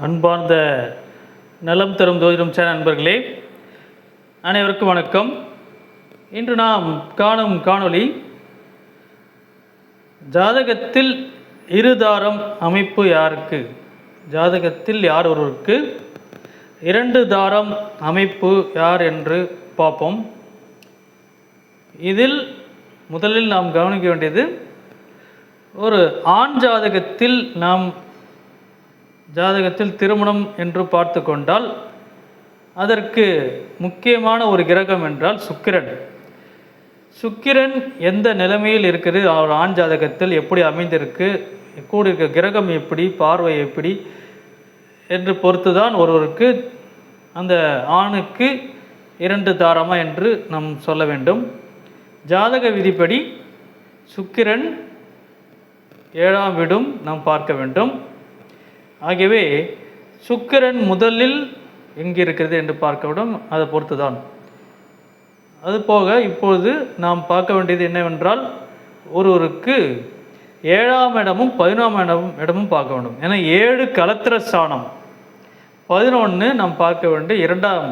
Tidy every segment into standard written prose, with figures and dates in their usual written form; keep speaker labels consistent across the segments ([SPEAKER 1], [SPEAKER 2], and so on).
[SPEAKER 1] அன்பார்ந்த நலம் தரும் ஜோதிடம் சேனல் நண்பர்களே, அனைவருக்கும் வணக்கம். இன்று நாம் காணும் காணொளி ஜாதகத்தில் இருதாரம் அமைப்பு யாருக்கு, ஜாதகத்தில் யார் ஒருவருக்கு இரண்டு தாரம் அமைப்பு யார் என்று பார்ப்போம். இதில் முதலில் நாம் கவனிக்க வேண்டியது, ஒரு ஆண் ஜாதகத்தில் திருமணம் என்று பார்த்து கொண்டால் அதற்கு முக்கியமான ஒரு கிரகம் என்றால் சுக்கிரன். சுக்கிரன் எந்த நிலைமையில் இருக்கிறது, அவர் ஆண் ஜாதகத்தில் எப்படி அமைந்திருக்கு, கூட இருக்க கிரகம் எப்படி, பார்வை எப்படி என்று பொறுத்து தான் ஒருவருக்கு அந்த ஆணுக்கு இரண்டு தாரமா என்று நாம் சொல்ல வேண்டும். ஜாதக விதிப்படி சுக்கிரன் 7ஆம் வீடும் நாம் பார்க்க வேண்டும். ஆகவே சுக்கிரன் முதலில் எங்கே இருக்கிறது என்று பார்க்க வேண்டும், அதை பொறுத்து தான். அதுபோக இப்பொழுது நாம் பார்க்க வேண்டியது என்னவென்றால், ஒருவருக்கு 7ஆம் இடமும் 11ஆம் இடமும் பார்க்க வேண்டும். ஏன்னா 7 கலத்திர ஸ்தானம், 11 நாம் பார்க்க வேண்டிய 2ஆம்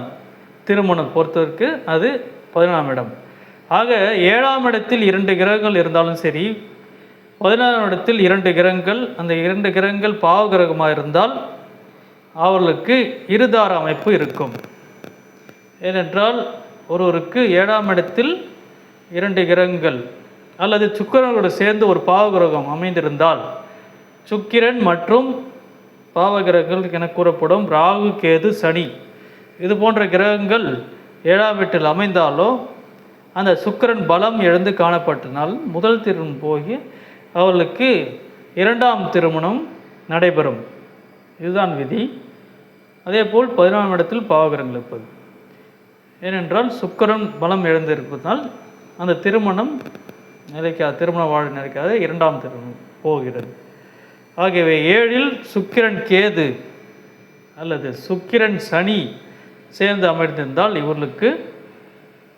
[SPEAKER 1] திருமணம் பொறுத்தவருக்கு அது 11ஆம் இடம். ஆக 7ஆம் இடத்தில் 2 கிரகங்கள் இருந்தாலும் சரி, 11ஆம் இடத்தில் 2 கிரகங்கள், அந்த 2 கிரகங்கள் பாவ கிரகமாக இருந்தால் அவர்களுக்கு இருதார அமைப்பு இருக்கும். ஏனென்றால் ஒருவருக்கு 7ஆம் இடத்தில் 2 கிரகங்கள் அல்லது சுக்கிரனோடு சேர்ந்து ஒரு பாவ கிரகம் அமைந்திருந்தால், சுக்கிரன் மற்றும் பாவ கிரகங்கள் என கூறப்படும் ராகு, கேது, சனி இது போன்ற கிரகங்கள் 7ஆம் வீட்டில் அமைந்தாலோ அந்த சுக்கிரன் பலம் எழுந்து காணப்பட்டனால் முதல் திருமணம் போய் அவர்களுக்கு 2ஆம் திருமணம் நடைபெறும். இதுதான் விதி. அதேபோல் 11ஆம் இடத்தில் பாவகிரகங்கள் இருப்பது. ஏனென்றால் சுக்கிரன் பலம் எழுந்திருப்பதால் அந்த திருமணம் நிலைக்காது, திருமண வாழ் நிலைக்காது, 2ஆம் திருமணம் போகிறது. ஆகவே 7இல் சுக்கிரன் கேது அல்லது சுக்கிரன் சனி சேர்ந்து அமர்ந்திருந்தால் இவர்களுக்கு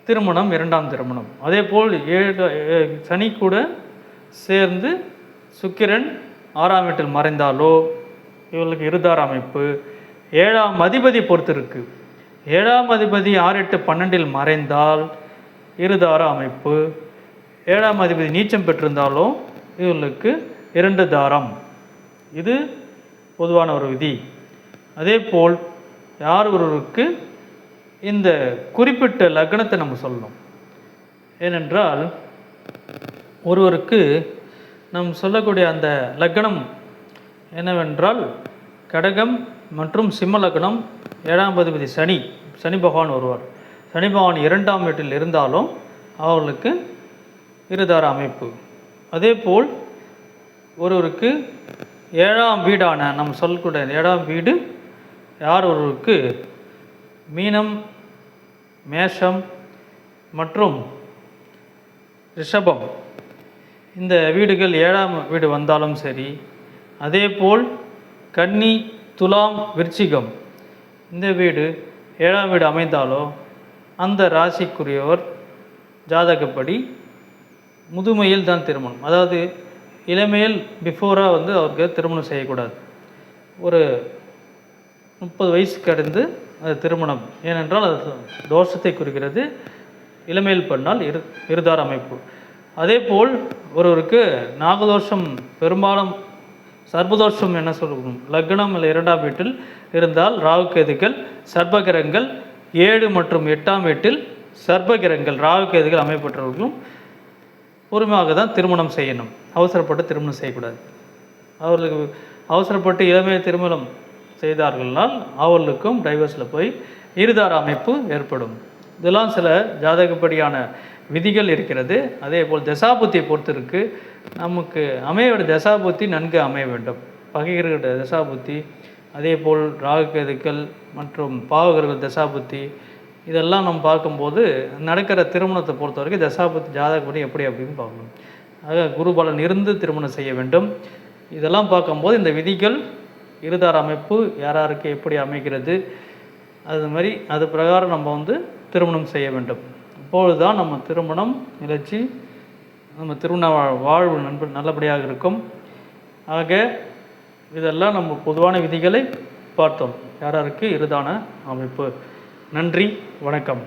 [SPEAKER 1] திருமணம் 2ஆம் திருமணம். அதேபோல் 7 சனி கூட சேர்ந்து சுக்கிரன் 6ஆம் வீட்டில் மறைந்தாலோ இவர்களுக்கு இருதார அமைப்பு. 7ஆம் அதிபதி பொறுத்து இருக்கு. 7ஆம் அதிபதி 6, 8, 12இல் மறைந்தால் இருதார அமைப்பு. 7ஆம் அதிபதி நீச்சம் பெற்றிருந்தாலோ இவர்களுக்கு 2 தாரம். இது பொதுவான ஒரு விதி. அதேபோல் யார் ஒருவருக்கு இந்த குறிப்பிட்ட லக்னத்தை நம்ம சொல்லணும். ஏனென்றால் ஒருவருக்கு நாம் சொல்லக்கூடிய அந்த லக்னம் என்னவென்றால் கடகம் மற்றும் சிம்ம லக்னம், 7ஆம் அதிபதி சனி பகவான் வருவார். சனி பகவான் 2ஆம் வீட்டில் இருந்தாலும் அவர்களுக்கு இருதார அமைப்பு. அதேபோல் ஒருவருக்கு 7ஆம் வீடான நம்ம சொல்லக்கூடிய 7ஆம் வீடு யார் ஒருவருக்கு மீனம், மேஷம் மற்றும் ரிஷபம் இந்த வீடுகள் 7ஆம் வீடு வந்தாலும் சரி, அதேபோல் கன்னி, துலாம், விருச்சிகம் இந்த வீடு 7ஆம் வீடு அமைந்தாலோ அந்த ராசிக்குரியவர் ஜாதகப்படி முதுமையில் தான் திருமணம், அதாவது இளமையில் பிஃபோராக அவருக்கு திருமணம் செய்யக்கூடாது. ஒரு 30 வயசு கடந்து அது திருமணம். ஏனென்றால் அது தோஷத்தை குறிக்கிறது. இளமையில் பண்ணால் இருதார அமைப்பு. அதேபோல் ஒருவருக்கு நாகதோஷம், பெரும்பாலும் சர்பதோஷம் என்ன சொல்லணும், லக்னம் இல்லை 2ஆம் வீட்டில் இருந்தால் ராகு கேதுகள், சர்பகிரகங்கள் 7 மற்றும் 8ஆம் வீட்டில் சர்பகிரகங்கள் ராகு கேதுகள் அமைப்பற்றவர்களும் பொறுமையாக தான் திருமணம் செய்யணும். அவசரப்பட்டு திருமணம் செய்யக்கூடாது. அவர்களுக்கு அவசரப்பட்டு இளமையை திருமணம் செய்தார்கள்னால் அவர்களுக்கும் டைவர்ஸில் போய் இருதார அமைப்பு ஏற்படும். இதெல்லாம் சில ஜாதகப்படியான விதிகள் இருக்கிறது. அதே போல் தசாபுத்தியை பொறுத்து இருக்குது. நமக்கு அமையோட தசாபுத்தி நன்கு அமைய வேண்டும். பகைகிற தசாபுத்தி, அதே போல் ராகுகேதுக்கள் மற்றும் பாவகிரக தசாபுத்தி இதெல்லாம் நம்ம பார்க்கும்போது நடக்கிற திருமணத்தை பொறுத்த வரைக்கும் தசாபுத்தி ஜாதகப்படி எப்படி அப்படின்னு பார்க்கணும். ஆக குருபலன் இருந்து திருமணம் செய்ய வேண்டும். இதெல்லாம் பார்க்கும்போது இந்த விதிகள் இருதார அமைப்பு யாராருக்கு எப்படி அமைகிறது அது மாதிரி அது பிரகாரம் நம்ம திருமணம் செய்ய வேண்டும். அப்பொழுது தான் நம்ம திருமணம் நிகழ்ச்சி, நம்ம திருமண வாழ்வு நல்லபடியாக இருக்கும். ஆக இதெல்லாம் நம்ம பொதுவான விதிகளை பார்த்தோம் யாராருக்கு இருதான அமைப்பு. நன்றி, வணக்கம்.